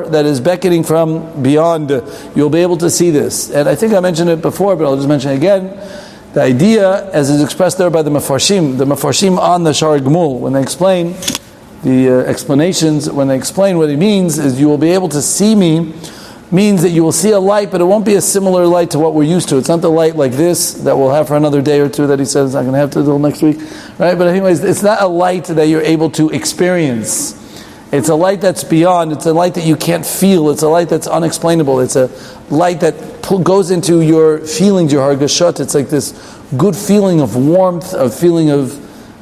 that is beckoning from beyond. You'll be able to see this. And I think I mentioned it before, but I'll just mention it again. The idea, as is expressed there by the Mefarshim on the Shar Gmul, when they explain the explanations, when they explain what it means, is you will be able to see me, means that you will see a light, but it won't be a similar light to what we're used to. It's not the light like this that we'll have for another day or two that he says it's not going to have to until next week, right? But anyways, it's not a light that you're able to experience. It's a light that's beyond. It's a light that you can't feel. It's a light that's unexplainable. It's a light that goes into your feelings, your hargashot. It's like this good feeling of warmth, a feeling of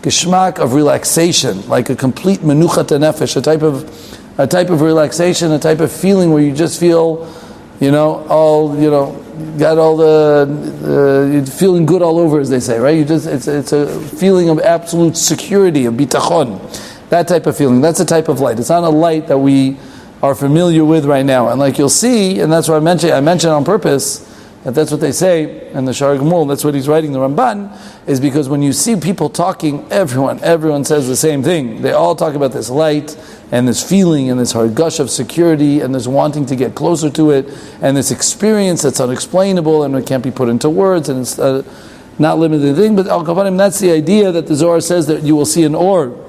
geschmack, of relaxation, like a complete menuchat nefesh, a type of relaxation, a type of feeling where you just feel, got all you're feeling good all over, as they say, right? It's a feeling of absolute security, of bitachon. That type of feeling. That's a type of light. It's not a light that we are familiar with right now. And like you'll see, and that's what I mentioned on purpose, that that's what they say in the Shar Gmul, that's what he's writing, the Ramban, is because when you see people talking, everyone says the same thing. They all talk about this light, and this feeling, and this hargush of security, and this wanting to get closer to it, and this experience that's unexplainable, and it can't be put into words, and it's not limited thing, but Al Kapanim, that's the idea that the Zohar says that you will see an or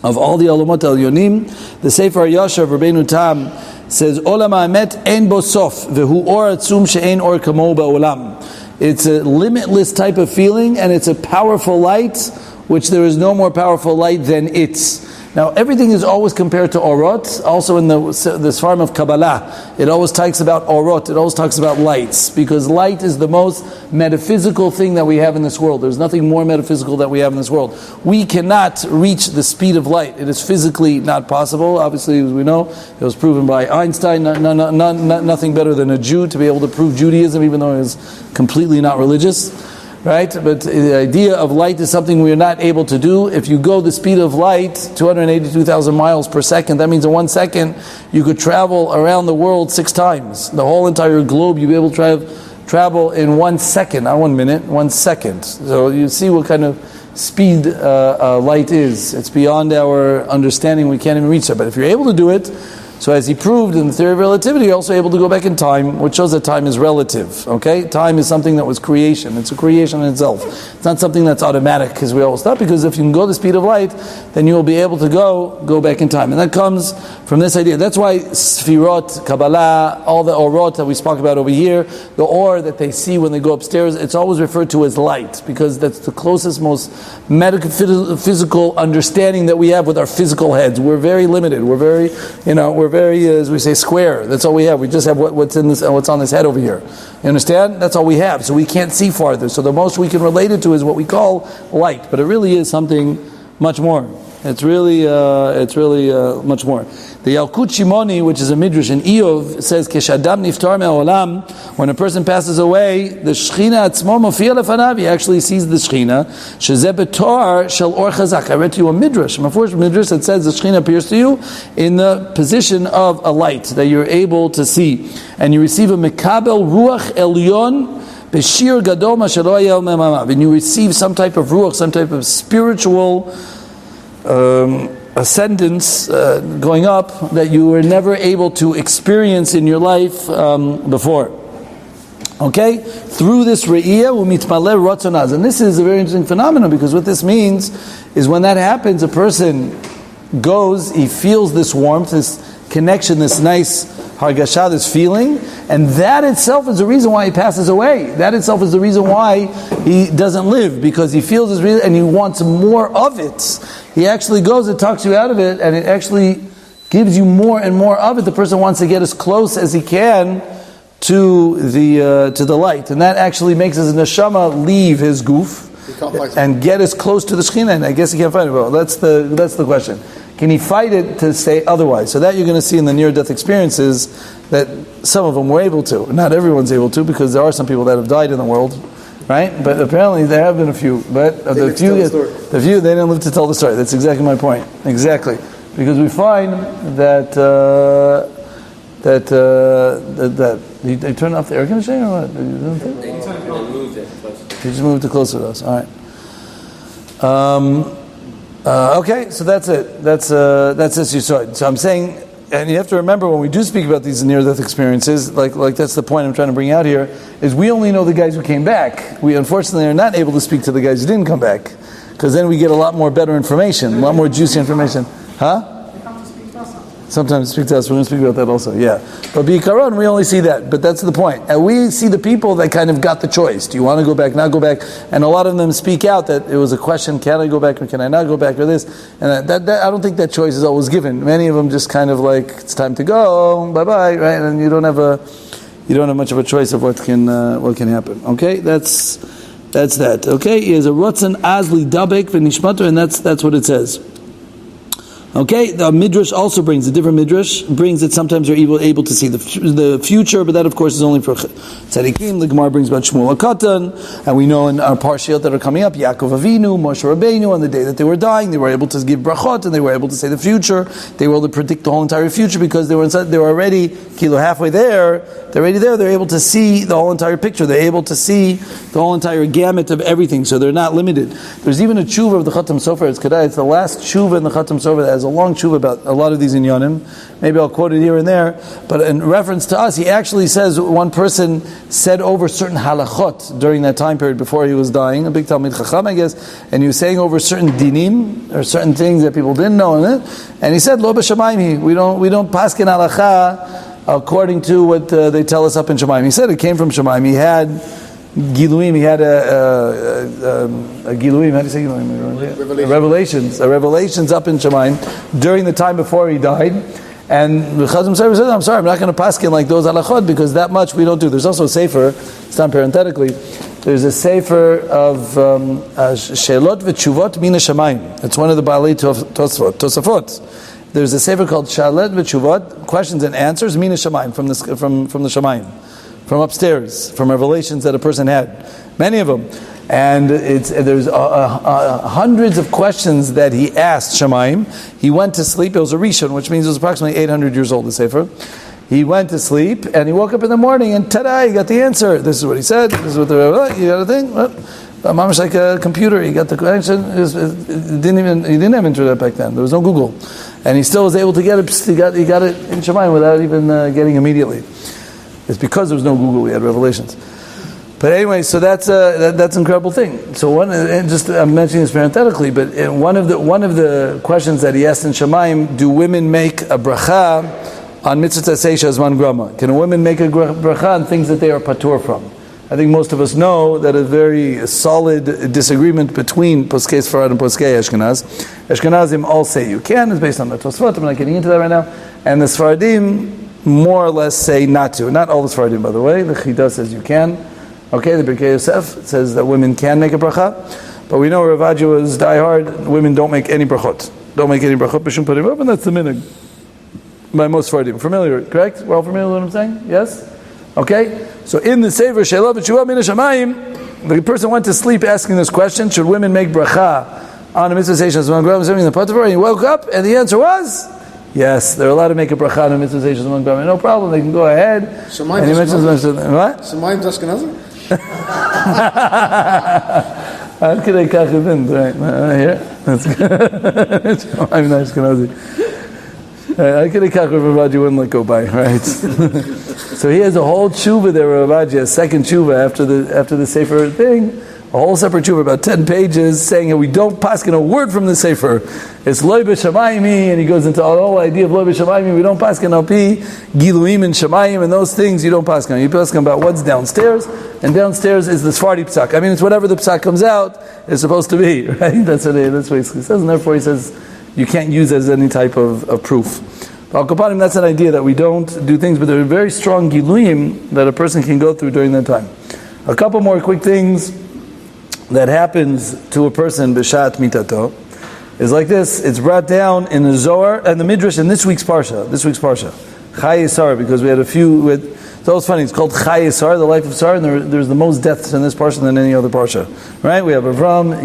of all the Olamot Elyonim. The Sefer Yasha of Rabbeinu Tam says, Olam ha'emet ein bo sof, vehu or atzum she'ein or kamo ba'olam. It's a limitless type of feeling, and it's a powerful light, which there is no more powerful light than its. Now, everything is always compared to orot. Also in the Sfarim of Kabbalah, it always talks about orot. It always talks about lights, because light is the most metaphysical thing that we have in this world. There's nothing more metaphysical that we have in this world. We cannot reach the speed of light. It is physically not possible. Obviously, as we know, it was proven by Einstein. Nothing better than a Jew to be able to prove Judaism, even though he was completely not religious. Right? But the idea of light is something we are not able to do. If you go the speed of light, 282,000 miles per second, that means in 1 second you could travel around the world 6 times. The whole entire globe you'd be able to travel in 1 second, not 1 minute, 1 second. So you see what kind of speed light is. It's beyond our understanding. We can't even reach it. But if you're able to do it, so as he proved in the theory of relativity, you're also able to go back in time, which shows that time is relative. Okay? Time is something that was creation. It's a creation in itself. It's not something that's automatic, as we always thought, because if you can go the speed of light, then you will be able to go back in time. And that comes from this idea. That's why Sfirot, Kabbalah, all the Orot that we spoke about over here, the or that they see when they go upstairs, it's always referred to as light, because that's the closest, most metaphysical understanding that we have with our physical heads. We're very limited. We're very, as we say, square. That's all we have. We just have what's on this head over here. You understand? That's all we have. So we can't see farther. So the most we can relate it to is what we call light. But it really is something much more. It's really much more. The Yalkut Shimoni, which is a midrash in Eov, says, "Keshadam niftar me'olam." When a person passes away, the Shechina atzmo mofia lefanav. He actually sees the Shechina. Shezeh betor shel or chazak. I read to you a midrash, my first midrash that says the Shechina appears to you in the position of a light that you're able to see, and you receive a mekabel ruach elyon. Beshir gadol ma shelo hayeh memamav. And you receive some type of ruach, some type of spiritual ascendance going up that you were never able to experience in your life before. Okay? Through this re'iyah, u'mitmaleh ratzonaz. And this is a very interesting phenomenon, because what this means is when that happens, a person goes, he feels this warmth, this connection, this nice hargasha, this feeling, and that itself is the reason why he passes away. That itself is the reason why he doesn't live, because he feels this reason and he wants more of it. He actually goes, it talks you out of it, and it actually gives you more and more of it. The person wants to get as close as he can to the light, and that actually makes his neshama leave his goof and get as close to the Shekhinah. And I guess he can't fight it. Well, that's the question. Can he fight it to stay otherwise? So that you're going to see in the near-death experiences that some of them were able to. Not everyone's able to, because there are some people that have died in the world, right? But apparently there have been a few. But the few, they didn't live to tell the story. That's exactly my point. Exactly. Because we find that they turned off the air conditioning or what? He just moved it closer to us. All right. Okay, so that's it. That's this you saw. So I'm saying and you have to remember when we do speak about these near-death experiences, like that's the point I'm trying to bring out here, is we only know the guys who came back. We unfortunately are not able to speak to the guys who didn't come back, because then we get a lot more better information, a lot more juicy information. Huh? Sometimes speak to us. We're going to speak about that also. Yeah, but B'ikaron, we only see that. But that's the point. And we see the people that kind of got the choice. Do you want to go back? Not go back? And a lot of them speak out that it was a question: can I go back or can I not go back or this? And that I don't think that choice is always given. Many of them just kind of like it's time to go. Bye bye. Right? And you don't have much of a choice of what can happen. Okay, that's that. Okay, he has a rotzen azli dabek v'nishmato, and that's what it says. Okay, the Midrash also brings, a different Midrash brings that sometimes you're able to see the future, but that of course is only for Tzadikim. The Gemara brings about Shmuel HaKatan, and we know in our Parshiot that are coming up, Yaakov Avinu, Moshe Rabbeinu, on the day that they were dying, they were able to give brachot, and they were able to say the future, they were able to predict the whole entire future, because they were already, halfway there, they're able to see the whole entire picture, they're able to see the whole entire gamut of everything, so they're not limited. There's even a tshuva of the Khatam Sofer, it's the last tshuva in the Khatam Sofer that has a long tshuva about a lot of these inyanim. Maybe I'll quote it here and there, but in reference to us, he actually says one person said over certain halachot during that time period before he was dying, a big Talmid Chacham, I guess, and he was saying over certain dinim, or certain things that people didn't know in it, and he said, Lo b'shamayim, we don't paskin halacha according to what they tell us up in Shemaim. He said it came from Shemaim. He had Giluim, he had a Giluim, how do you say Giluim? Revelations up in Shemaim during the time before he died. And the Chazam Sofer said, I'm sorry, I'm not going to paskin like those halachot, because that much we don't do. There's also a sefer, it's done parenthetically, there's a sefer of Shelot v'Tshuvot Min HaShamayim. It's one of the Baalei Tosafot. There's a sefer called Shalet v'Tshuvot, questions and answers, Min HaShamayim, from the Shamayim, from upstairs, from revelations that a person had, many of them, and there's hundreds of questions that he asked Shamayim. He went to sleep. It was a Rishon, which means it was approximately 800 years old. The sefer. He went to sleep and he woke up in the morning and ta-da! He got the answer. This is what he said. This is what you got a thing. Mama's like a computer. He got the question. He didn't have internet back then. There was no Google, and he still was able to get it. He got it in Shamayim without even getting immediately. It's because there was no Google. We had revelations. But anyway, so that's an incredible thing. So I'm mentioning this parenthetically, but one of the questions that he asked in Shamayim: do women make a bracha on mitzvah seisha zman grama? Can a woman make a bracha on things that they are patur from? I think most of us know that a very solid disagreement between Poskei Sfarad and Poskei Ashkenaz. Ashkenazim all say you can. It's based on the Tosfot. I'm not getting into that right now. And the Sfaradim more or less say not to. Not all the Sfaradim, by the way. The Chida says you can. Okay, the Birkei Yosef says that women can make a bracha, but we know Rav Aji was diehard. Women don't make any brachot. Don't make any brachot. B'shum parim up, and that's the minhag by most Sfaradim. Familiar, correct? We're all familiar with what I'm saying? Yes. Okay. So in the Sefer Sheila B'Tshuvah Min HaShamayim, the person went to sleep asking this question: should women make bracha on a mitzvah seisha zman grama in the Patavar? And he woke up, and the answer was yes. They're allowed to make a bracha on a mitzvah seisha zman grama. No problem. They can go ahead. Shamayim and he mentions what? Shamayim Ashkenazim. How could I catch it in? Right here. That's good. I'm not Ashkenazi. I could have catch Rav Aji wouldn't let go by, right? So he has a whole tshuva there, Rav Aji, a second tshuva after the sefer thing, a whole separate tshuva, about 10 pages, saying that we don't paskin a word from the sefer. It's loy b'shamayim, and he goes into the whole idea of loy b'shamayim. We don't paskin al pi giluim and shamayim and those things. You don't paskin. You paskin about what's downstairs, and downstairs is the Sephardi psak. I mean, it's whatever the psak comes out is supposed to be, right? That's what he says, and therefore he says you can't use as any type of proof. Al Kapanim, that's an idea that we don't do things, but there are very strong giluyim that a person can go through during that time. A couple more quick things that happens to a person b'shat mitato is like this. It's brought down in the Zohar and the Midrash in this week's parsha. Chai Yisar, because we had a few. It's always funny. It's called Chai Yisar, the life of Sarah, and there's the most deaths in this parsha than any other parsha. Right? We have Avram,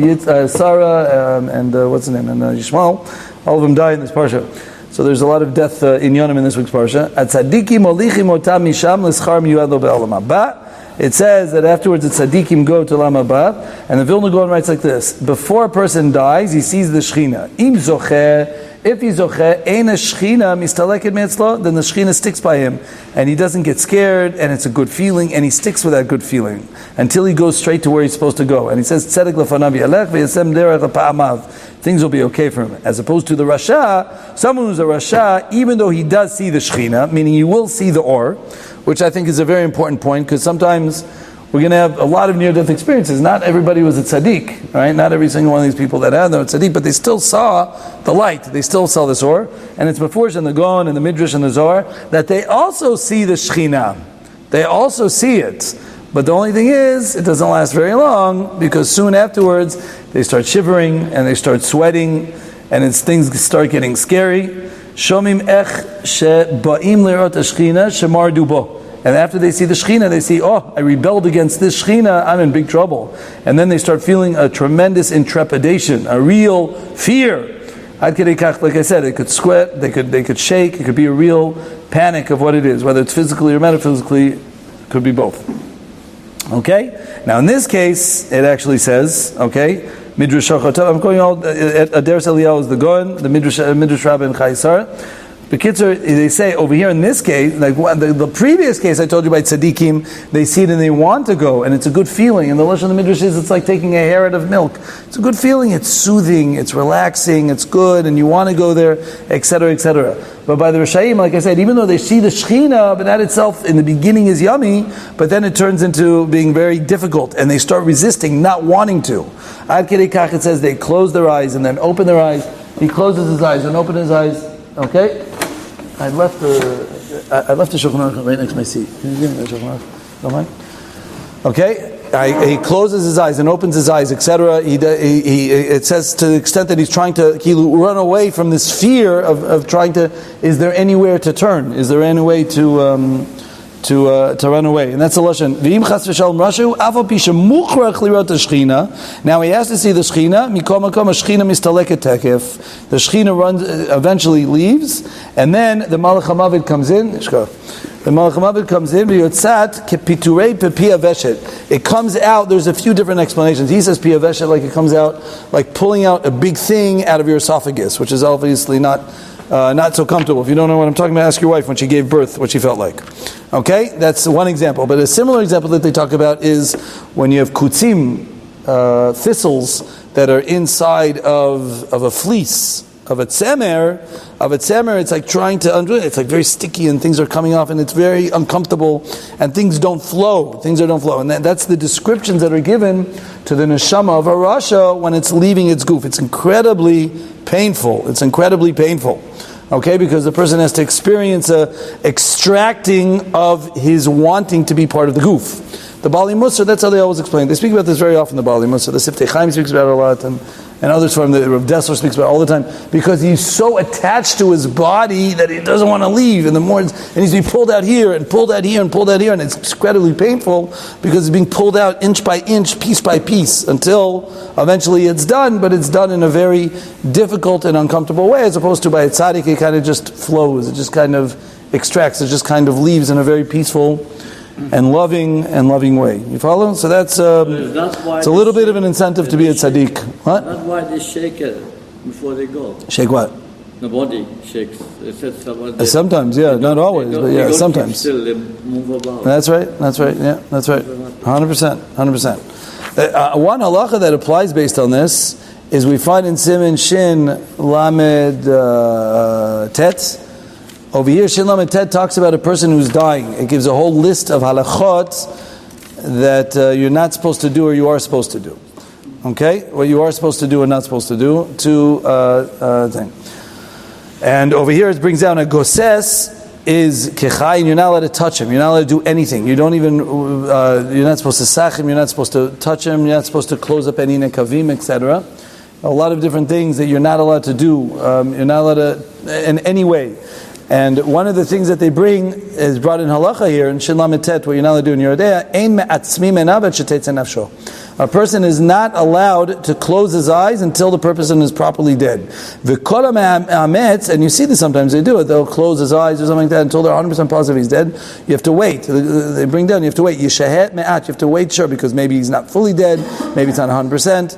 Sarah, and what's his name, and Yishmael. All of them died in this parsha. So there's a lot of death in Yonim in this week's parsha. At tzadikim olichim otam misham l'schar miyuad lo be'olam haba. It says that afterwards the tzaddikim go to Olam haba, and the Vilna Gaon writes like this: before a person dies, he sees the Shechina. Im zocher If he's zocheh, ein shechina mistaleket me'etzlo, then the shechina sticks by him, and he doesn't get scared, and it's a good feeling, and he sticks with that good feeling until he goes straight to where he's supposed to go. And he says, tzedek lefanav yalech v'yasem derech l'pa'amav. Things will be okay for him. As opposed to the rasha, someone who's a rasha, even though he does see the shechina, meaning he will see the or, which I think is a very important point, because sometimes we're going to have a lot of near-death experiences. Not everybody was a tzaddik, right? Not every single one of these people that had them a tzaddik, but they still saw the light. They still saw the Zohar. And it's Meforsh and the Gaon and the Midrash and the Zohar that they also see the Shekhinah. They also see it. But the only thing is, it doesn't last very long, because soon afterwards, they start shivering and they start sweating, and things start getting scary. Shomim ech she'ba'im le'rot ha'shechina she'mardu bo. And after they see the Shekhinah, they see, oh, I rebelled against this Shekhinah, I'm in big trouble. And then they start feeling a tremendous intrepidation, a real fear. Like I said, they could sweat, they could shake, it could be a real panic of what it is, whether it's physically or metaphysically, it could be both. Okay? Now in this case, it actually says, okay, Midrash Shachotah, I'm going all, Aderes Eliyahu is the Goen, the Midrash Rabbi and Chaisar. Bekitzer, they say over here in this case, like the previous case I told you by tzaddikim, they see it and they want to go, and it's a good feeling. And the Lashon of the Midrash is, it's like taking a hairnet of milk. It's a good feeling. It's soothing. It's relaxing. It's good, and you want to go there, etc., etc. But by the Rishayim, like I said, even though they see the Shekhinah, but that itself in the beginning is yummy, but then it turns into being very difficult, and they start resisting, not wanting to. Ad Kedei Kach, it says they close their eyes and then open their eyes. He closes his eyes and opens his eyes. Okay. I left the Shulchan Aruch right next to my seat. Can you give me the Shulchan Aruch? Don't mind? Okay. He closes his eyes and opens his eyes, etc. It says to the extent that he's trying to run away from this fear of trying to. Is there anywhere to turn? Is there any way to run away? And that's the lashon. V'im chas v'shalom rashu afal pi shemuchrach lirot hashchina. Now he has to see the shechina. Mikom makom hashchina mistaleket tekef. The shechina runs, eventually leaves, and then the malach hamavid comes in. The malach hamavid comes in. V'yotzat kepiturei pepi aveshet. It comes out. There's a few different explanations. He says pi aveshet, like it comes out, like pulling out a big thing out of your esophagus, which is obviously not so comfortable. If you don't know what I'm talking about, ask your wife when she gave birth what she felt like. Okay, that's one example. But a similar example that they talk about is when you have kutzim, thistles that are inside of a fleece, of a tzemer. It's like trying to undo it. It's like very sticky and things are coming off and it's very uncomfortable and things don't flow. And that's the descriptions that are given to the neshama of a rasha when it's leaving its goof. It's incredibly painful. Okay, because the person has to experience a extracting of his wanting to be part of the goof. The Bali Musar, that's how they always explain. They speak about this very often, the Bali Musar. The Siftei Chaim speaks about it a lot, and others from the Rav Dessler speaks about it all the time, because he's so attached to his body that he doesn't want to leave. And the more, and he's being pulled out here, and pulled out here, and pulled out here, and it's incredibly painful, because it's being pulled out inch by inch, piece by piece, until eventually it's done, but it's done in a very difficult and uncomfortable way, as opposed to by a tzaddik, it kind of just flows, it just kind of extracts, it just kind of leaves in a very peaceful and loving way. You follow? So that's it's a little bit of an incentive to be a tzaddik. What? That's why they shake it before they go. Shake what? The body shakes. Sometimes, yeah, not always, but yeah, sometimes. Still, they move about. That's right. Yeah, that's right. 100%. One halacha that applies based on this is we find in Siman Shin Lamed Tet. Over here, Shin Lamed Tet talks about a person who's dying. It gives a whole list of halachot that you're not supposed to do or you are supposed to do. Okay? What you are supposed to do and not supposed to do. Two things. And over here it brings down a goses is kechai, and you're not allowed to touch him. You're not allowed to do anything. You don't even, you're not supposed to sach him, you're not supposed to touch him, you're not supposed to close up any nekavim, etc. A lot of different things that you're not allowed to do. You're not allowed to, in any way. And one of the things that they bring is brought in halacha here in Shin Lamed Tet, what you're not allowed to do in Yerodea, ein me'atzmi menav et shetetze nafsho. A person is not allowed to close his eyes until the person is properly dead. And you see this sometimes, they do it, they'll close his eyes or something like that until they're 100% positive he's dead. You have to wait. They bring down, you have to wait. You have to wait, sure, because maybe he's not fully dead, maybe it's not 100%.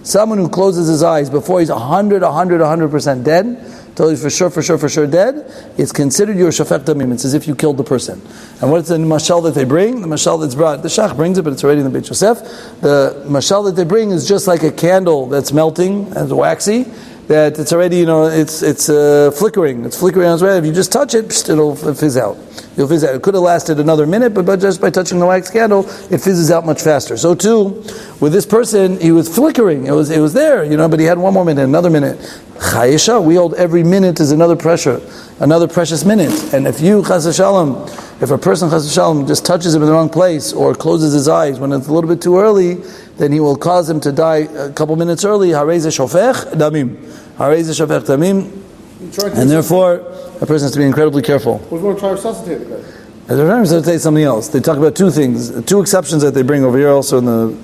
Someone who closes his eyes before he's 100% dead, until he's for sure dead, it's considered your shofech damim. It's as if you killed the person. And what's the mashal that they bring? The mashal that's brought, the shach brings it, but it's already in the Beit Yosef. The mashal that they bring is just like a candle that's melting, and it's waxy, that it's already, it's flickering. It's flickering on its way. If you just touch it, it'll fizz out. You'll fizz out. It could have lasted another minute, but just by touching the wax candle, it fizzes out much faster. So too, with this person, he was flickering. It was there, but he had one more minute, another minute. Chayesha, we hold every minute is another precious minute. And if you, chas v'shalom, if a person, chas v'shalom, just touches him in the wrong place or closes his eyes when it's a little bit too early, then he will cause him to die a couple minutes early. Harei ze shofech damim. And therefore, a person has to be incredibly careful. Who's going to try to resuscitate the guy? They're trying to resuscitate something else. They talk about two things, two exceptions that they bring over here also in the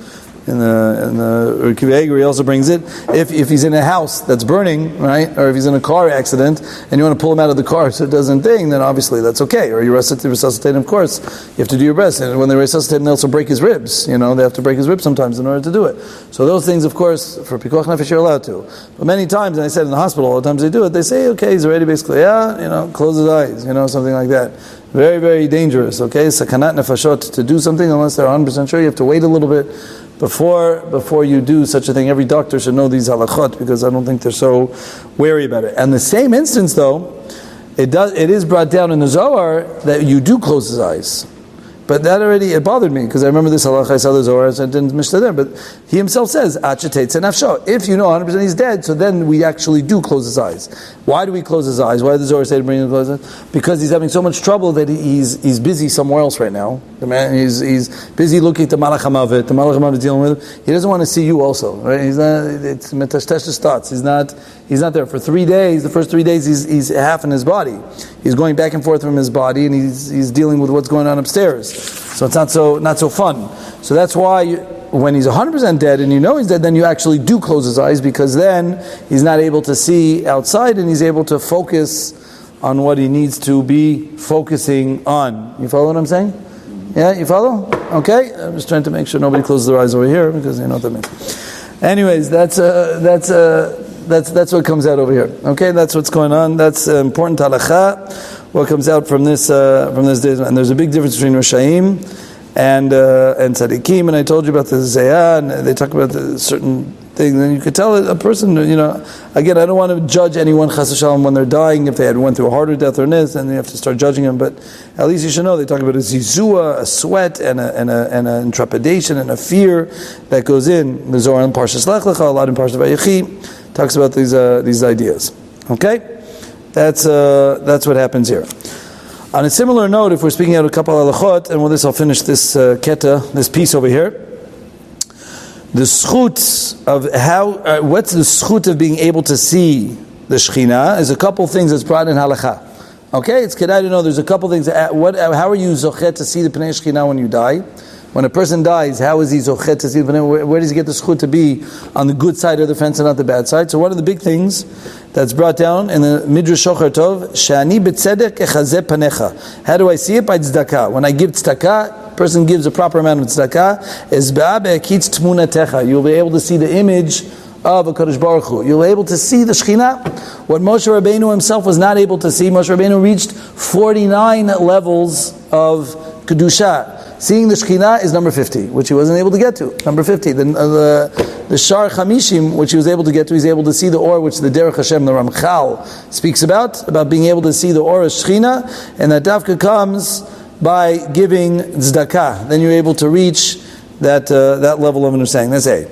Kivei, he also brings it. If he's in a house that's burning, right, or if he's in a car accident and you want to pull him out of the car so it doesn't ding, then obviously that's okay. Or you resuscitate him, of course, you have to do your best. And when they resuscitate him, they also break his ribs. They have to break his ribs sometimes in order to do it. So those things, of course, for pikuach nefesh, you're allowed to. But many times, and I said in the hospital, all the times they do it, they say, okay, he's already basically, close his eyes, something like that. Very, very dangerous, okay? Sakanat nefashot, to do something unless they're 100% sure, you have to wait a little bit before you do such a thing. Every doctor should know these halachot, because I don't think they're so wary about it. And the same instance, though, it is brought down in the Zohar that you do close his eyes. But that it bothered me, because I remember this halach, I saw the Zohar, so I didn't mishnah there, but he himself says, if you know 100% he's dead, so then we actually do close his eyes. Why do we close his eyes? Why did the Zohar say to bring him to close his eyes? Because he's having so much trouble that he's busy somewhere else right now. The man, he's busy looking at the Malach HaMavet. The Malach HaMavet is dealing with him. He doesn't want to see you also, right? He's not, it's metashtashes thoughts. He's not there. For 3 days, the first 3 days, he's half in his body. He's going back and forth from his body, and he's dealing with what's going on upstairs. So it's not so fun. So that's why when he's 100% dead and you know he's dead, then you actually do close his eyes, because then he's not able to see outside and he's able to focus on what he needs to be focusing on. You follow what I'm saying? Yeah, you follow? Okay, I'm just trying to make sure nobody closes their eyes over here, because you know what that means. Anyways, that's what comes out over here. Okay, that's what's going on. That's important halacha. What comes out from this day, and there's a big difference between Rishayim and Tzadikim. And I told you about the Zayah, and they talk about the certain thing. Then you could tell a person, again, I don't want to judge anyone chas v'shalom when they're dying, if they had went through a harder death or this, and you have to start judging them. But at least you should know they talk about a zizua, a sweat, and an trepidation and a fear that goes in. The Zohar in Parshas Lech Lecha, a lot in Parshas Vayechi talks about these ideas. Okay, that's what happens here. On a similar note, if we're speaking out a couple of halachot, and with this I'll finish this this piece over here. The schut of what's the schut of being able to see the Shekhinah is a couple things that's brought in halacha. Okay, it's kedai to know there's a couple things. How are you zochet to see the Pnei Shekhinah when you die? When a person dies, how is he zochet to see the Pnei? Where does he get the schut to be on the good side of the fence and not the bad side? So one of the big things that's brought down in the Midrash Shocher Tov, Shani b'tzedek echazeh panecha. How do I see it? By tzedakah. When I give tzedakah, person gives a proper amount of tzedakah, you'll be able to see the image of a Kadosh Baruch Hu. You'll be able to see the Shekhinah. What Moshe Rabbeinu himself was not able to see. Moshe Rabbeinu reached 49 levels of Kedusha. Seeing the Shekhinah is number 50, which he wasn't able to get to. Number 50. The Shar Chamishim, which he was able to get to, he's able to see the Or, which the Derech Hashem, the Ramchal, speaks about being able to see the Or of Shekhinah, and that Dafka comes by giving tzedakah. Then you're able to reach that level of understanding. That's A.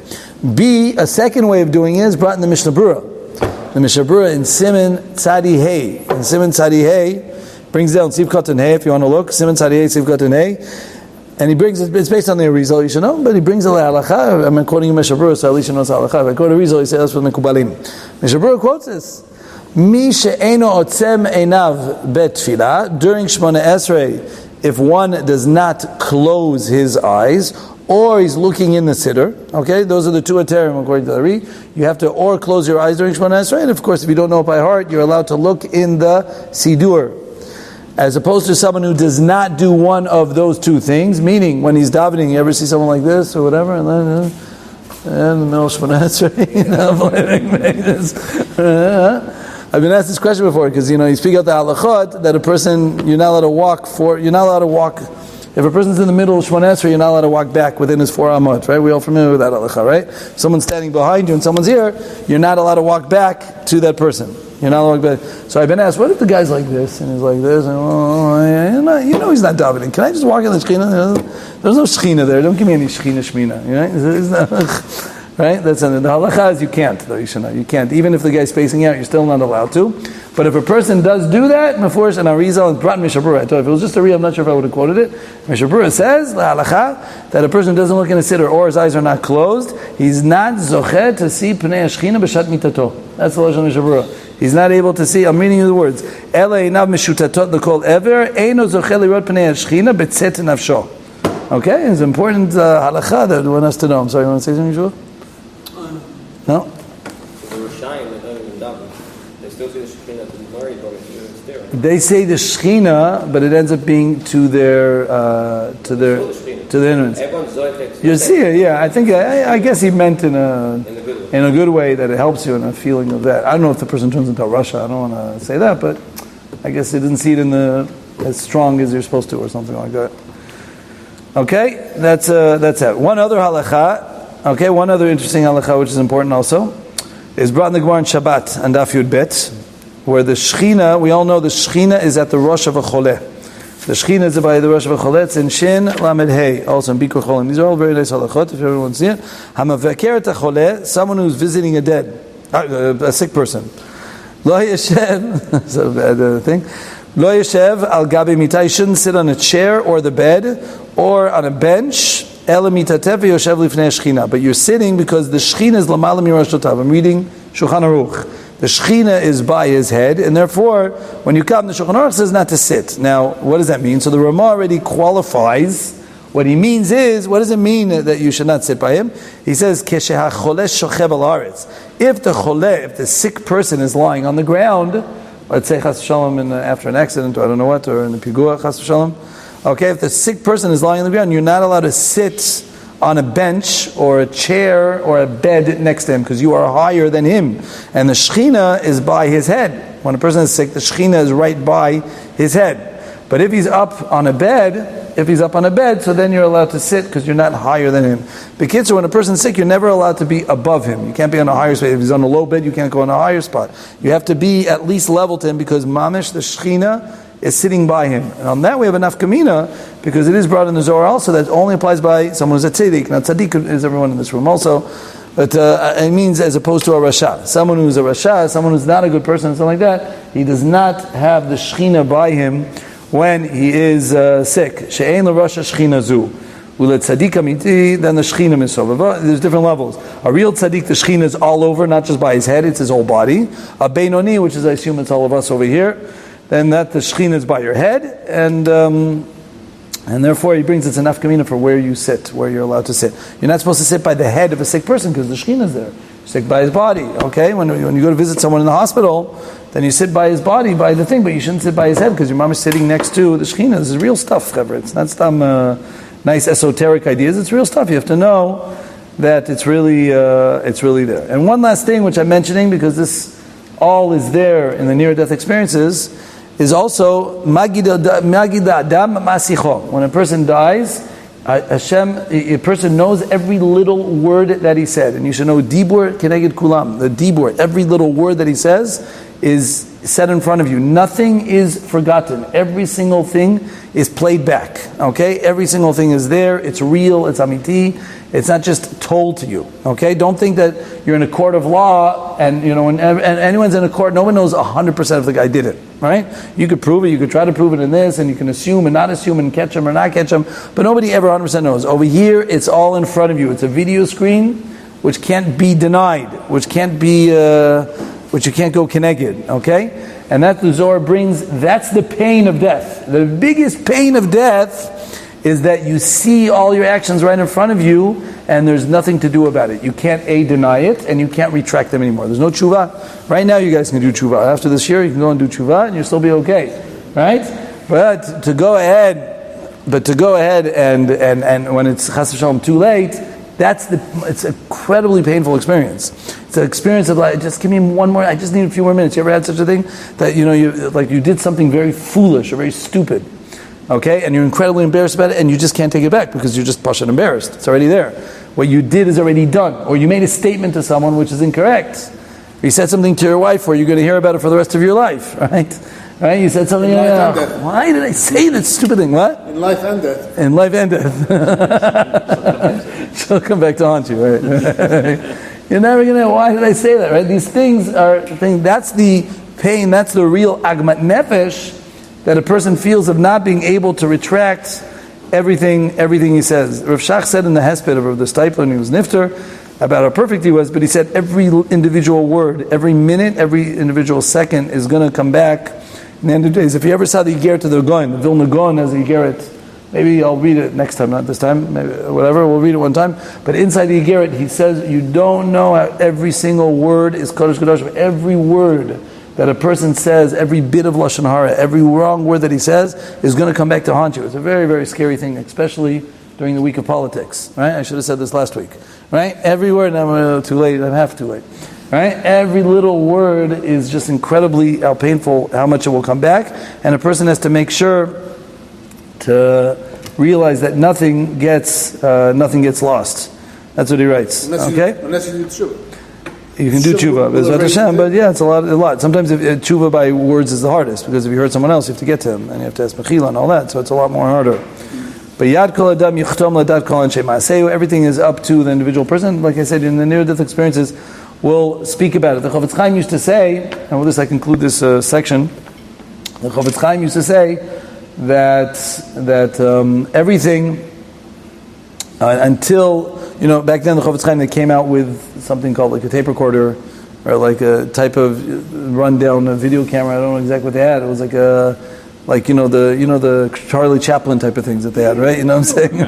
B, a second way of doing it is brought in the Mishnah Berurah. The Mishnah Berurah in Siman Tzadi Hey. In Siman Tzadi Hey, brings down Siv Katan Hey, if you want to look. Siman Tzadi Hey, Siv Katan Hey. And he brings it, it's based on the Arizal, you should know, but he brings a halacha. I'm quoting Mishnah Berurah, so at least you know it's halacha. If I quote Arizal, he says that's what Mekubalim. Mishnah Berurah quotes this. Mi she'eno otzem einav bet tefillah, during Shmona Esrei, if one does not close his eyes, or he's looking in the siddur. Okay, those are the two heterim according to the Ari. You have to or close your eyes during Shemona Esrei, and of course, if you don't know it by heart, you're allowed to look in the siddur. As opposed to someone who does not do one of those two things, meaning when he's davening, you ever see someone like this or whatever, and then in the middle of Shemona Esrei, I've been asked this question before because you speak out the halachot that a person you're not allowed to walk. If a person's in the middle of Shemona Esrei, you're not allowed to walk back within his 4 amot, right? We're all familiar with that halacha, right? If someone's standing behind you and someone's here, you're not allowed to walk back to that person. You're not allowed to walk back. So I've been asked, what if the guy's like this and he's like this? And, he's not davening. Can I just walk in the shechina? There's no shechina there. Don't give me any shechina shmina. Right? That's the halacha is you can't, though. You can't. Even if the guy's facing out, you're still not allowed to. But if a person does do that, Meforsh and Arizal and Prat Mishabura, I told you, if it was just a Ari, I'm not sure if I would have quoted it. Mishabura says, la halacha, that a person doesn't look in a siddur or his eyes are not closed, he's not zochet to see pnei hashchina b'shat mitato. That's the Lashon Mishabura. He's not able to see, I'm reading you the words, Ele einav meshutatot l'kol ever, eino zochet lirot pnei hashchina b'tzet nafsho. Okay? It's an important halacha that we want us to know. I'm sorry, you want to say something, Yeshua? No? They say the Shechina, but it ends up being to their innards. You see it, yeah. I think I guess he meant in a good way that it helps you in a feeling of that. I don't know if the person turns into Russia. I don't want to say that, but I guess they didn't see it as strong as you're supposed to, or something like that. Okay, that's it. One other halacha. Okay, one other interesting halacha which is important also is brought in the Gemara in Shabbat and Daf Yud Bet, where the Shechina, we all know the Shechina is at the rosh of a choleh. The Shechina is by the rosh of a choleh. It's in Shin Lamed Hey, also in Bikur Cholim. These are all very nice halachot if everyone see it. Hamavaker et choleh, someone who's visiting a sick person. Lo yeshev, that's a bad thing. Lo yeshev al gabi mitah, you shouldn't sit on a chair or the bed or on a bench. But you're sitting because the Shechina is lamala mirosh totav. I'm reading Shulchan Aruch. The Shechina is by his head, and therefore, when you come, the Shulchan Aruch says not to sit. Now, what does that mean? So the Ramah already qualifies. What he means is, what does it mean that you should not sit by him? He says, if the sick person is lying on the ground, let's say chas v'shalom after an accident, or I don't know what, or in a pigua chas v'shalom. Okay, if the sick person is lying on the ground, you're not allowed to sit on a bench or a chair or a bed next to him because you are higher than him. And the Shechina is by his head. When a person is sick, the Shechina is right by his head. But if he's up on a bed, so then you're allowed to sit because you're not higher than him. B'kitzur, when a person's sick, you're never allowed to be above him. You can't be on a higher spot. If he's on a low bed, you can't go on a higher spot. You have to be at least level to him because mamish, the Shechina, is sitting by him. And on that we have a nafkamina because it is brought in the Zohar also that only applies by someone who's a tzaddik. Now tzaddik is everyone in this room also, but it means as opposed to a rasha. Someone who's a rasha, someone who's not a good person, something like that, he does not have the Shechina by him when he is sick. She'ein l'rasha Shechina zu. U'le tzaddik amiti, then the Shechina misovava. There's different levels. A real tzaddik, the Shechina is all over, not just by his head, it's his whole body. A beinoni, which is I assume it's all of us over here, then that the Shechina is by your head, and therefore he brings it's enough kamina for where you sit, where you're allowed to sit. You're not supposed to sit by the head of a sick person because the Shechina is there. You sit by his body, okay? When you go to visit someone in the hospital, then you sit by his body, by the thing, but you shouldn't sit by his head because your mom is sitting next to the Shechina. This is real stuff, Chaver. It's not some nice esoteric ideas. It's real stuff. You have to know that it's really there. And one last thing which I'm mentioning because this all is there in the near-death experiences is also magida adam masicho. When a person dies, a person knows every little word that he said, and you should know dibur keneged kulam. The dibur, every little word that he says, is said in front of you. Nothing is forgotten. Every single thing is played back. Okay, every single thing is there. It's real. It's amiti. It's not just told to you. Okay, don't think that you're in a court of law and when anyone's in a court, no one knows 100% if the guy did it. Right? You could prove it. You could try to prove it in this, and you can assume and not assume and catch him or not catch him. But nobody ever 100% knows. Over here, it's all in front of you. It's a video screen which can't be denied, which you can't go keneged. Okay. And that the Zohar brings, that's the pain of death. The biggest pain of death is that you see all your actions right in front of you and there's nothing to do about it. You can't deny it and you can't retract them anymore. There's no tshuva. Right now you guys can do tshuva. After this year you can go and do tshuva and you'll still be okay. Right? But to go ahead and when it's chas v'shalom too late, it's an incredibly painful experience. It's an experience of like, just give me one more, I just need a few more minutes. You ever had such a thing? That you did something very foolish or very stupid. Okay, and you're incredibly embarrassed about it, and you just can't take it back because you're just pashut embarrassed. It's already there. What you did is already done, or you made a statement to someone which is incorrect. Or you said something to your wife, or you're going to hear about it for the rest of your life, right? Right? You said something. Why did I say that stupid thing? What? In life and death. In life and death. She'll come back to haunt you, right? You're never going to. Why did I say that? Right? These things are things. That's the pain. That's the real agmat nefesh that a person feels of not being able to retract everything he says. Rav Shach said in the Hesped of the Steipler, and he was nifter, about how perfect he was, but he said every individual word, every minute, every individual second is going to come back in the end of days. If you ever saw the Iggeret to the Gaon, the Vilna Gaon has the Iggeret, maybe I'll read it next time, not this time, maybe whatever, we'll read it one time, but inside the Iggeret he says you don't know how every single word is Kodesh Kodashim. Every word that a person says, every bit of Lashon Hara, every wrong word that he says is going to come back to haunt you. It's a very, very scary thing, especially during the week of politics. Right? I should have said this last week. Right? Every word, I'm too late, I'm half too late. Right? Every little word is just incredibly how painful, how much it will come back, and a person has to make sure to realize that nothing gets lost. That's what he writes. Unless you do tshuva. You can do tshuva, B'ezrat Hashem, but yeah, it's a lot. Sometimes tshuva by words is the hardest, because if you hurt someone else, you have to get to him, and you have to ask mechila and all that, so it's a lot more harder. But yad kol adam yichtom ladat kol anshe ma'aseh, everything is up to the individual person. Like I said, in the near-death experiences, we'll speak about it. The Chofetz Chaim used to say, and with this I conclude this section, the Chofetz Chaim used to say that everything, until, back then the Chofetz Chaim, they came out with something called like a tape recorder, or like a type of rundown video camera. I don't know exactly what they had. It was like the Charlie Chaplin type of things that they had, right? You know what I'm saying?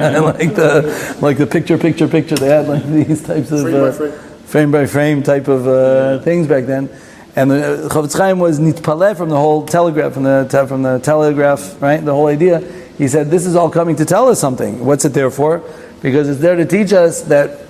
like the picture. They had like these types of frame by frame type of things back then. And the Chofetz Chaim was nitpaleh from the whole telegraph, from the telegraph, right? The whole idea. He said, this is all coming to tell us something. What's it there for? Because it's there to teach us that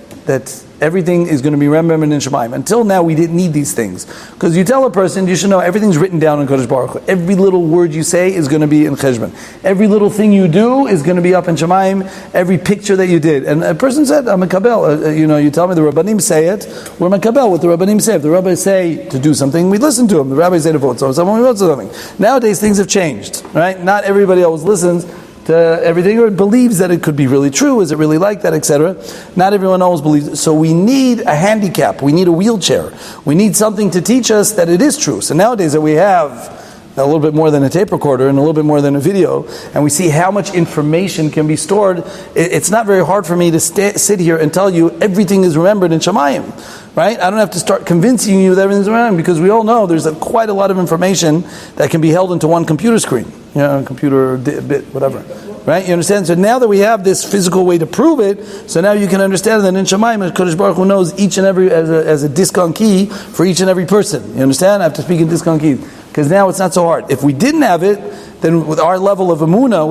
everything is going to be remembered in Shemaim. Until now, we didn't need these things. Because you tell a person, you should know everything's written down in Kodesh Baruch Hu. Every little word you say is going to be in Cheshbon. Every little thing you do is going to be up in Shemaim. Every picture that you did. And a person said, I'm a Kabel. You tell me the Rabbanim say it, we're a Kabel. What the Rabbanim say. If the rabbis say to do something, we listen to them. The rabbis say to vote someone, we vote something. Nowadays, things have changed. Right? Not everybody always listens to everything, or believes that it could be really true. Is it really like that, etc.? Not everyone always believes it. So we need a handicap. We need a wheelchair. We need something to teach us that it is true. So nowadays that we have a little bit more than a tape recorder and a little bit more than a video, and we see how much information can be stored, it's not very hard for me to sit here and tell you everything is remembered in Shemayim. Right? I don't have to start convincing you that everything's remembered, because we all know there's quite a lot of information that can be held into one computer screen. Computer bit, whatever. Right? You understand? So now that we have this physical way to prove it, so now you can understand that in Shemayim, Kodesh Baruch Hu knows each and every, as a disc on key for each and every person. You understand? I have to speak in disc on key. Because now it's not so hard. If we didn't have it, then with our level of Emunah,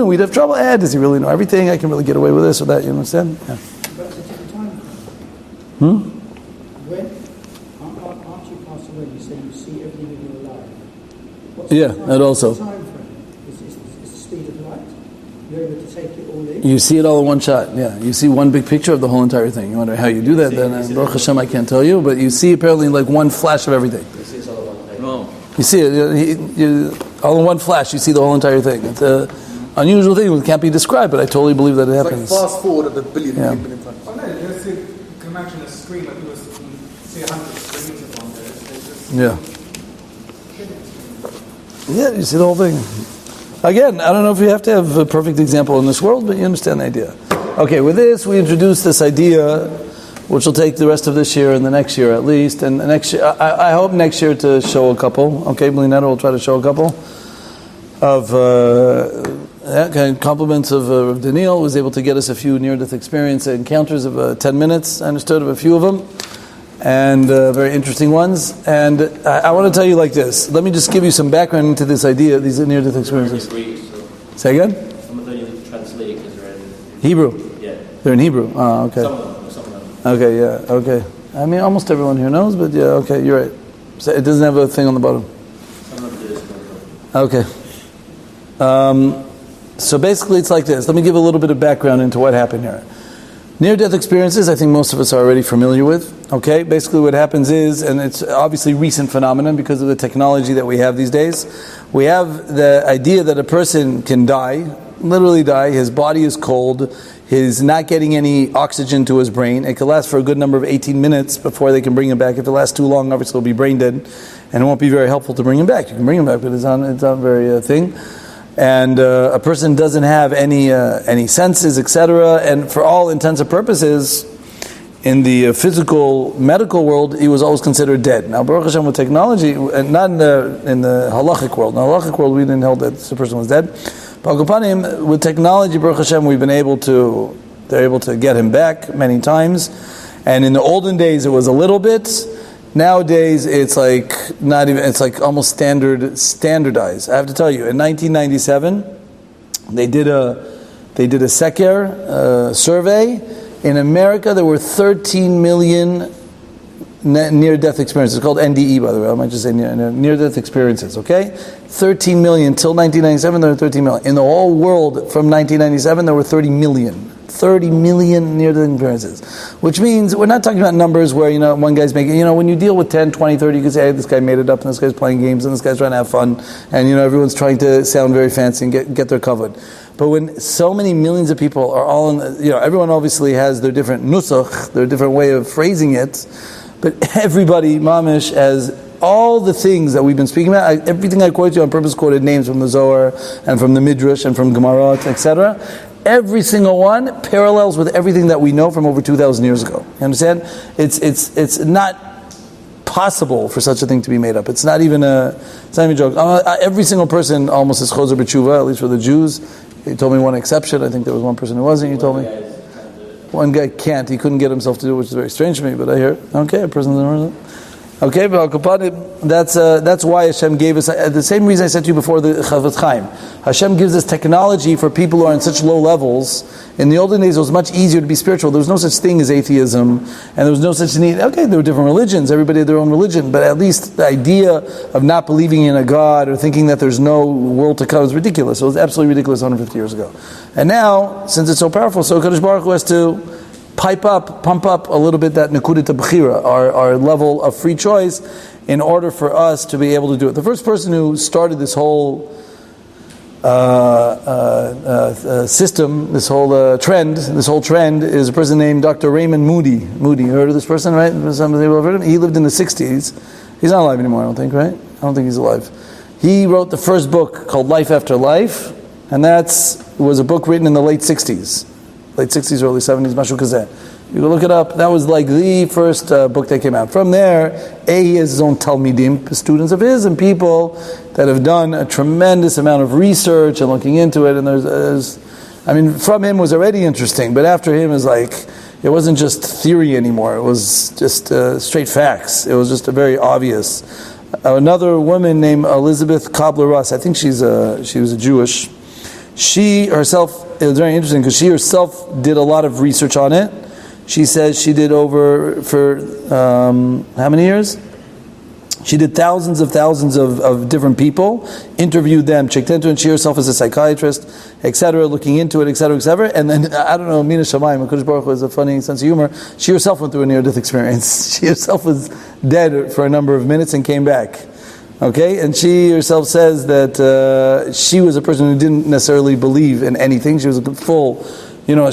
we'd have trouble. Does he really know everything? I can really get away with this or that. You understand? Yeah. When aren't you passed away, you say you see everything in your life. That also. What's the time frame? Is the speed of light? You're able to take it all in? You see it all in one shot. Yeah, you see one big picture of the whole entire thing. You wonder how you do that. Then Baruch Hashem, I can't tell you, but you see apparently like one flash of everything. You see it all in one flash. You see the whole entire thing. It's an unusual thing. It can't be described, but I totally believe that it happens. Like fast forward at the billion times. Oh no, you can imagine a screen like you see 100 screens at one day. Yeah, you see the whole thing. Again, I don't know if you have to have a perfect example in this world, but you understand the idea. Okay, with this, we introduced this idea which will take the rest of this year and the next year at least. And the next year, I hope next year to show a couple. Okay, Blinetta will try to show a couple of compliments of Rav Daniel. Was able to get us a few near-death experience encounters of 10 minutes. I understood of a few of them, and very interesting ones. And I want to tell you like this. Let me just give you some background into this idea. These near-death experiences. Say again? Some of them you can translate because they're in Hebrew. Yeah. They're in Hebrew. Oh, okay. Some of them. Okay, yeah, okay. I mean, almost everyone here knows, but yeah, okay, you're right. So it doesn't have a thing on the bottom. Some of this. Okay. So basically it's like this. Let me give a little bit of background into what happened here. Near-death experiences, I think most of us are already familiar with. Okay, basically what happens is, and it's obviously recent phenomenon because of the technology that we have these days, we have the idea that a person can die, literally die, his body is cold, he's not getting any oxygen to his brain. It could last for a good number of 18 minutes before they can bring him back. If it lasts too long, obviously he'll be brain dead, and it won't be very helpful to bring him back. You can bring him back, but it's not very thing. And a person doesn't have any senses, etc. And for all intents and purposes, in the physical medical world, he was always considered dead. Now, Baruch Hashem, with technology, and not in the halachic world. In the halachic world, we didn't hold that the person was dead. But with technology, Baruch Hashem, they're able to get him back many times. And in the olden days, it was a little bit. Nowadays, it's like not even. It's like almost standardized. I have to tell you, in 1997, they did a seker survey. In America, there were 13 million near-death experiences. It's called NDE, by the way. I might just say near-death experiences, okay? 13 million. Till 1997, there were 13 million. In the whole world, from 1997, there were 30 million. 30 million near-death experiences. Which means, we're not talking about numbers where, one guy's making, when you deal with 10, 20, 30, you can say, hey, this guy made it up, and this guy's playing games, and this guy's trying to have fun, and, everyone's trying to sound very fancy and get their covered. But when so many millions of people are all in, everyone obviously has their different nusach, their different way of phrasing it, but everybody, mamish, has all the things that we've been speaking about. Everything I quoted you on purpose quoted names from the Zohar and from the Midrash and from Gemara, etc. Every single one parallels with everything that we know from over 2,000 years ago. You understand? It's not possible for such a thing to be made up. It's not even a joke. Every single person almost is chozer b'tshuva, at least for the Jews. You told me one exception. I think there was one person who wasn't. You told me. One guy can't. He couldn't get himself to do it, which is very strange to me, but I hear, okay, a person doesn't. Okay, but that's why Hashem gave us, the same reason I said to you before, the Chavetz Chaim. Hashem gives us technology for people who are on such low levels. In the olden days, it was much easier to be spiritual. There was no such thing as atheism, and there was no such need. Okay, there were different religions. Everybody had their own religion, but at least the idea of not believing in a God or thinking that there's no world to come is ridiculous. It was absolutely ridiculous 150 years ago. And now, since it's so powerful, so Kadosh Baruch Hu has to pump up a little bit that nekudat b'chira, our level of free choice, in order for us to be able to do it. The first person who started this whole system, this whole trend is a person named Dr. Raymond Moody. Moody, you heard of this person, right? Some people have heard of him. He lived in the 60s. He's not alive anymore, I don't think, right? I don't think he's alive. He wrote the first book called Life After Life, and was a book written in the late 60s. Late 60s, early 70s, Mashu Kazeh. You can look it up. That was like the first book that came out. From there, he has his own Talmidim, students of his, and people that have done a tremendous amount of research and looking into it. And from him was already interesting, but after him is like, it wasn't just theory anymore. It was just straight facts. It was just a very obvious. Another woman named Elizabeth Kabler-Ross, I think she was a Jewish. She herself, it was very interesting because she herself did a lot of research on it. She says she did for how many years? She did thousands of different people, interviewed them, checked into it, and she herself is a psychiatrist, etc., looking into it, etc. And then, I don't know, Mina Shamayim, HaKadosh Baruch Hu has a funny sense of humor. She herself went through a near-death experience. She herself was dead for a number of minutes and came back. Okay, and she herself says that she was a person who didn't necessarily believe in anything. She was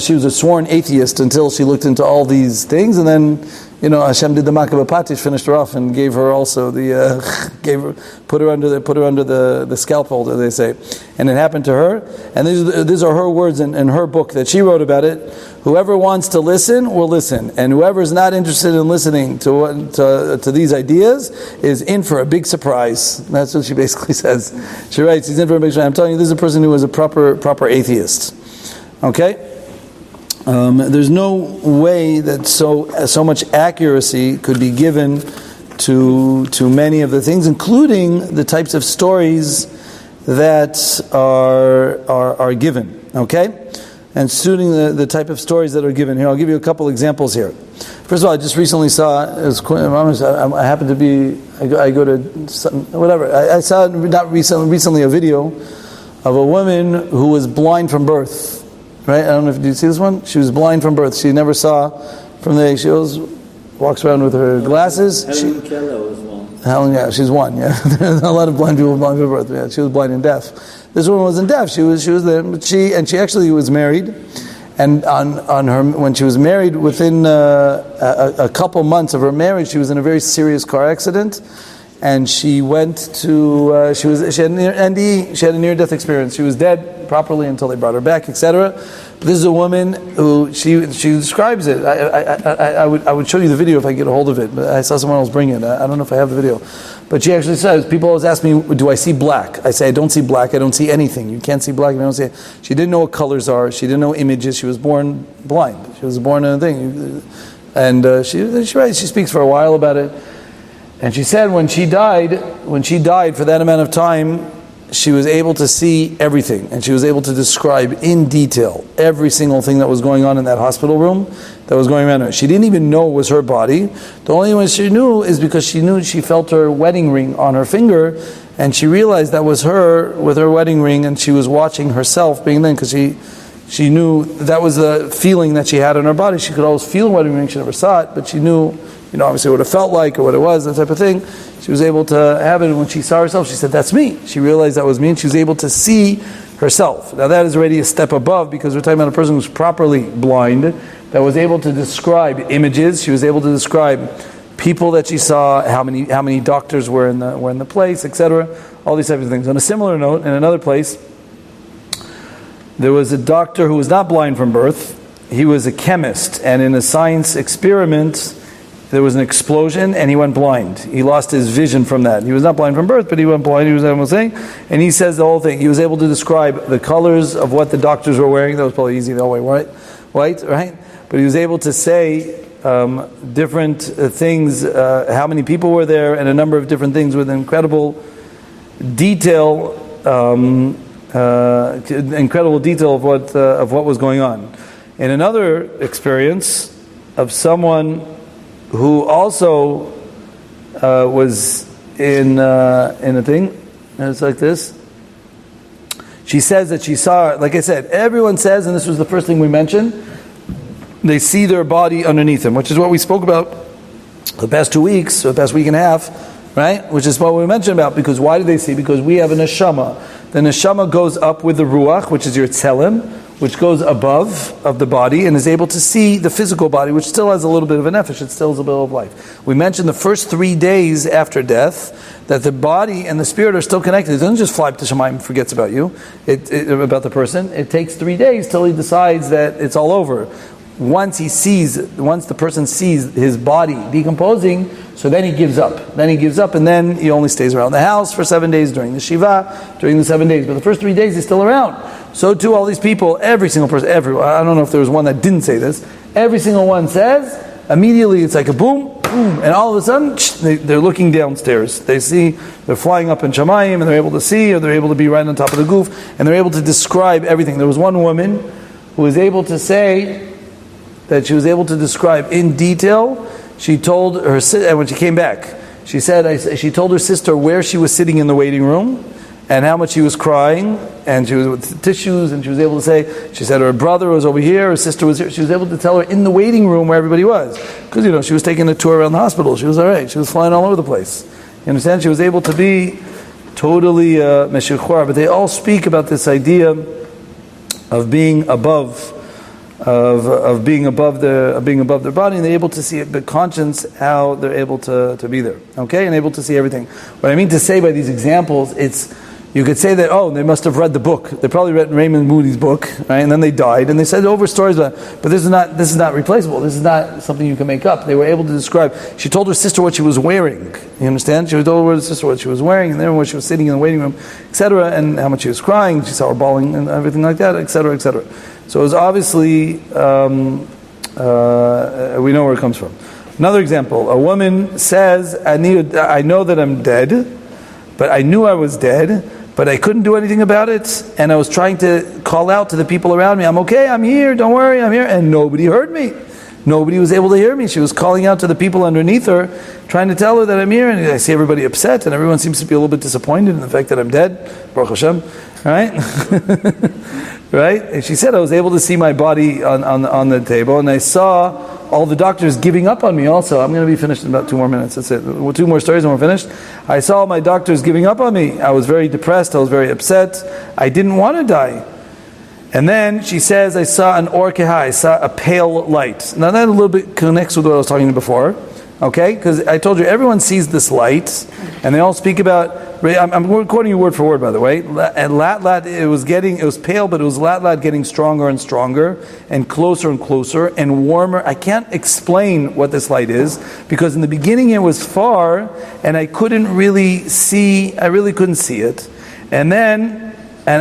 she was a sworn atheist until she looked into all these things, and then, Hashem did the Makah Patish, finished her off, and gave her also put her under the scalpel, they say, and it happened to her. And these are her words in her book that she wrote about it. Whoever wants to listen will listen, and whoever is not interested in listening to these ideas is in for a big surprise. That's what she basically says. She writes, he's in for a big surprise. I'm telling you, this is a person who is a proper atheist. Okay. There's no way that so much accuracy could be given to many of the things, including the types of stories that are given. Okay, and suiting the type of stories that are given here. I'll give you a couple examples here. First of all, I just recently saw. I happen to be. I go to some, whatever. I saw not recently a video of a woman who was blind from birth. Right? I don't know if you see this one. She was blind from birth. She never saw from the. She walks around with her glasses. Helen Keller was one. Helen, yeah, she's one. Yeah, there's a lot of blind people blind from birth. Yeah, she was blind and deaf. This woman wasn't deaf. She was there, but she actually was married, and on her when she was married, within a couple months of her marriage, she was in a very serious car accident. And she went to, she had a near-death experience. She was dead properly until they brought her back, etc. But this is a woman who, she describes it. I would show you the video if I get a hold of it, but I saw someone else bring it. I don't know if I have the video. But she actually says, people always ask me, do I see black? I say, I don't see black, I don't see anything. You can't see black, you don't see it. She didn't know what colors are, she didn't know images, she was born blind. She was born in a thing. And she writes, she speaks for a while about it. And she said when she died for that amount of time, she was able to see everything. And she was able to describe in detail every single thing that was going on in that hospital room that was going around her. She didn't even know it was her body. The only way she knew is because she felt her wedding ring on her finger, and she realized that was her with her wedding ring, and she was watching herself being then, because she knew that was the feeling that she had in her body. She could always feel a wedding ring, she never saw it, but she knew, obviously what it felt like or what it was, that type of thing. She was able to have it, and when she saw herself, she said, that's me. She realized that was me, and she was able to see herself. Now that is already a step above, because we're talking about a person who's properly blind, that was able to describe images. She was able to describe people that she saw, how many doctors were in the place, etc. All these types of things. On a similar note, in another place, there was a doctor who was not blind from birth. He was a chemist, and in a science experiment, there was an explosion, and he went blind. He lost his vision from that. He was not blind from birth, but he went blind. He was able to say, and he says the whole thing. He was able to describe the colors of what the doctors were wearing. That was probably easy. They all wear white, right? But he was able to say different things, how many people were there, and a number of different things with incredible detail. Incredible detail of what was going on. In another experience of someone who also was in a thing, and it's like this. She says that she saw, like I said, everyone says, and this was the first thing we mentioned, they see their body underneath them, which is what we spoke about the past 2 weeks, or the past week and a half, right? Which is what we mentioned about, because why do they see? Because we have a neshama. The neshama goes up with the ruach, which is your tzelem, which goes above of the body and is able to see the physical body, which still has a little bit of a nefesh, it still has a bit of life. We mentioned the first 3 days after death that the body and the spirit are still connected. It doesn't just fly up to Shemayim and forgets about you, about the person. It takes 3 days till he decides that it's all over. Once the person sees his body decomposing, so then he gives up. And then he only stays around the house for 7 days during the Shiva, during the 7 days. But the first 3 days he's still around. So too all these people, every single person, everyone, I don't know if there was one that didn't say this, every single one says, immediately it's like a boom, boom, and all of a sudden, they're looking downstairs. They see, they're flying up in Shamayim, and they're able to see, or they're able to be right on top of the goof, and they're able to describe everything. There was one woman who was able to say, that she was able to describe in detail. She told her sister, and when she came back, she said, she told her sister where she was sitting in the waiting room, and how much she was crying, and she was with tissues, and she was able to say, she said her brother was over here, her sister was here. She was able to tell her in the waiting room where everybody was. Because, she was taking a tour around the hospital. She was all right. She was flying all over the place. You understand? She was able to be totally meshichwar. But they all speak about this idea of being above of being above their body, and they're able to see it, but conscience how they're able to be there, okay, and able to see everything. What I mean to say by these examples, you could say that, they must have read the book. They probably read Raymond Moody's book, right? And then they died, and they said over stories about it. But this is not replaceable. This is not something you can make up. They were able to describe. She told her sister what she was wearing. You understand? She told her sister what she was wearing, and then when she was sitting in the waiting room, etc., and how much she was crying. She saw her bawling and everything like that, etc., etc. So it was obviously we know where it comes from. Another example: a woman says, "I know that I'm dead, but I knew I was dead." But I couldn't do anything about it, and I was trying to call out to the people around me, I'm okay, I'm here, don't worry, I'm here, and nobody heard me. Nobody was able to hear me. She was calling out to the people underneath her, trying to tell her that I'm here, and I see everybody upset, and everyone seems to be a little bit disappointed in the fact that I'm dead. Baruch Hashem, right? Right? And she said I was able to see my body on the table, and I saw all the doctors giving up on me also. I'm going to be finished in about 2 more minutes. That's it. 2 more stories and we're finished. I saw my doctors giving up on me. I was very depressed. I was very upset. I didn't want to die. And then she says, I saw an orkeha. I saw a pale light. Now that a little bit connects with what I was talking about before. Okay? Because I told you, everyone sees this light. And they all speak about, I'm quoting you word for word, by the way. And lat, it was pale, but it was lat getting stronger and stronger, and closer, and warmer. I can't explain what this light is, because in the beginning it was far, and I couldn't really see it. And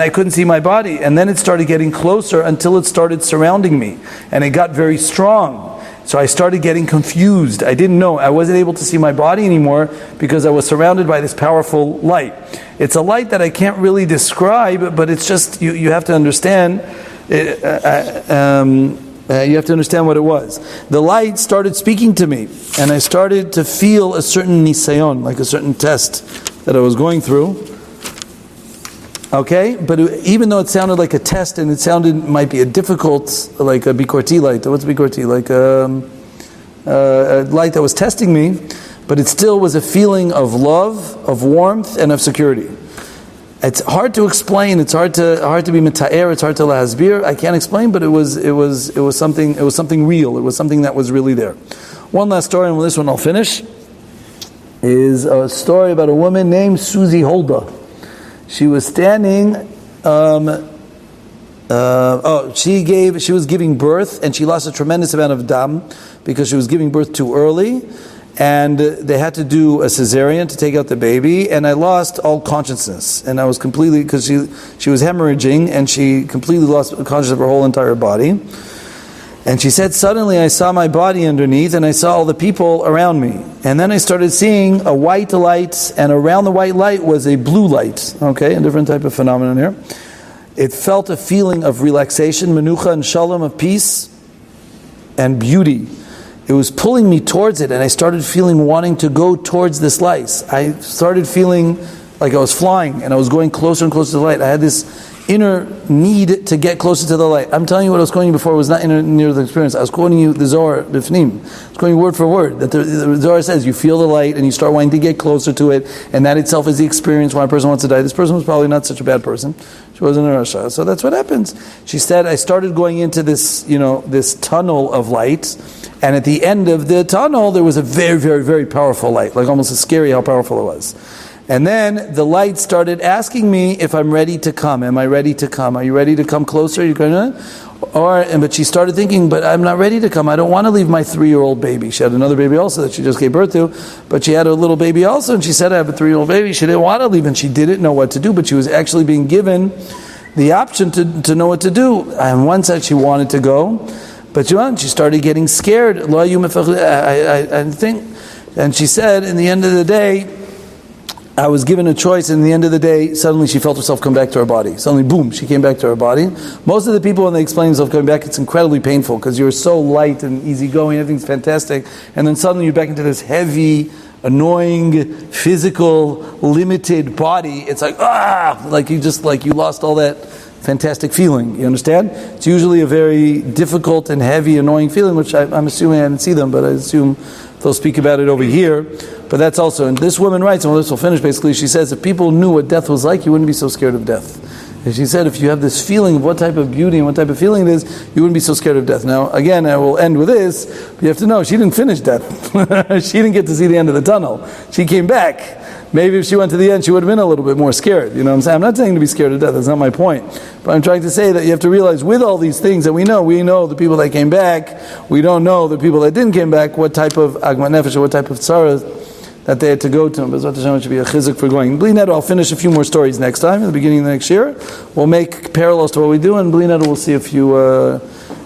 I couldn't see my body. And then it started getting closer until it started surrounding me. And it got very strong. So I started getting confused. I didn't know. I wasn't able to see my body anymore because I was surrounded by this powerful light. It's a light that I can't really describe, but it's just, you have to understand. You have to understand what it was. The light started speaking to me, and I started to feel a certain nisayon, like a certain test that I was going through. Okay, but even though it sounded like a test, and might be a difficult, like a bikorti light. What's bikorti? Like a light that was testing me, but it still was a feeling of love, of warmth, and of security. It's hard to explain. It's hard to be mita'er. It's hard to lahasbir. I can't explain, but it was something real. It was something that was really there. One last story, and with this one I'll finish. Is a story about a woman named Susie Holda. She was standing. She was giving birth, and she lost a tremendous amount of dam because she was giving birth too early, and they had to do a cesarean to take out the baby. And I lost all consciousness, and I was completely, because she was hemorrhaging, and she completely lost consciousness of her whole entire body. And she said, suddenly I saw my body underneath, and I saw all the people around me. And then I started seeing a white light, and around the white light was a blue light. Okay, a different type of phenomenon here. It felt a feeling of relaxation, menucha and shalom, of peace and beauty. It was pulling me towards it, and I started wanting to go towards this light. I started feeling like I was flying, and I was going closer and closer to the light. I had this inner need to get closer to the light. I'm telling you what I was quoting you before was not near the experience. I was quoting you the Zohar b'fnim. I was quoting you word for word. That the Zohar says you feel the light and you start wanting to get closer to it, and that itself is the experience why a person wants to die. This person was probably not such a bad person. She wasn't a Rasha. So that's what happens. She said, I started going into this, this tunnel of light, and at the end of the tunnel there was a very, very, very powerful light, like almost scary how powerful it was. And then the light started asking me if I'm ready to come. Am I ready to come? Are you ready to come closer? You're going to? But she started thinking, but I'm not ready to come. I don't want to leave my 3-year-old baby. She had another baby also that she just gave birth to, but she had a little baby also, and she said, I have a 3-year-old baby. She didn't want to leave, and she didn't know what to do, but she was actually being given the option to know what to do. On one side, she wanted to go, but she started getting scared. I think, and she said, in the end of the day, I was given a choice, and in the end of the day, suddenly she felt herself come back to her body. Suddenly, boom, she came back to her body. Most of the people, when they explain themselves coming back, it's incredibly painful, because you're so light and easygoing, everything's fantastic, and then suddenly you're back into this heavy, annoying, physical, limited body. It's like, like you lost all that fantastic feeling. You understand? It's usually a very difficult and heavy, annoying feeling, which I'm assuming, I didn't see them, but I assume they'll speak about it over here. But that's also, and this woman writes, and this will finish basically, she says, if people knew what death was like, you wouldn't be so scared of death. She said if you have this feeling of what type of beauty and what type of feeling it is, you wouldn't be so scared of death. Now, again, I will end with this. You have to know, she didn't finish death. She didn't get to see the end of the tunnel. She came back. Maybe if she went to the end, she would have been a little bit more scared. You know what I'm saying? I'm not saying to be scared of death. That's not my point. But I'm trying to say that you have to realize with all these things that we know the people that came back. We don't know the people that didn't came back, what type of agmat nefesh or what type of tzara that they had to go to. But Bezrat Hashem, it should be a chizuk for going. Bli Neto, I'll finish a few more stories next time, at the beginning of the next year. We'll make parallels to what we do, and Bli Neto, we'll see a few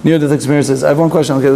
near-death experiences. I have one question. Okay.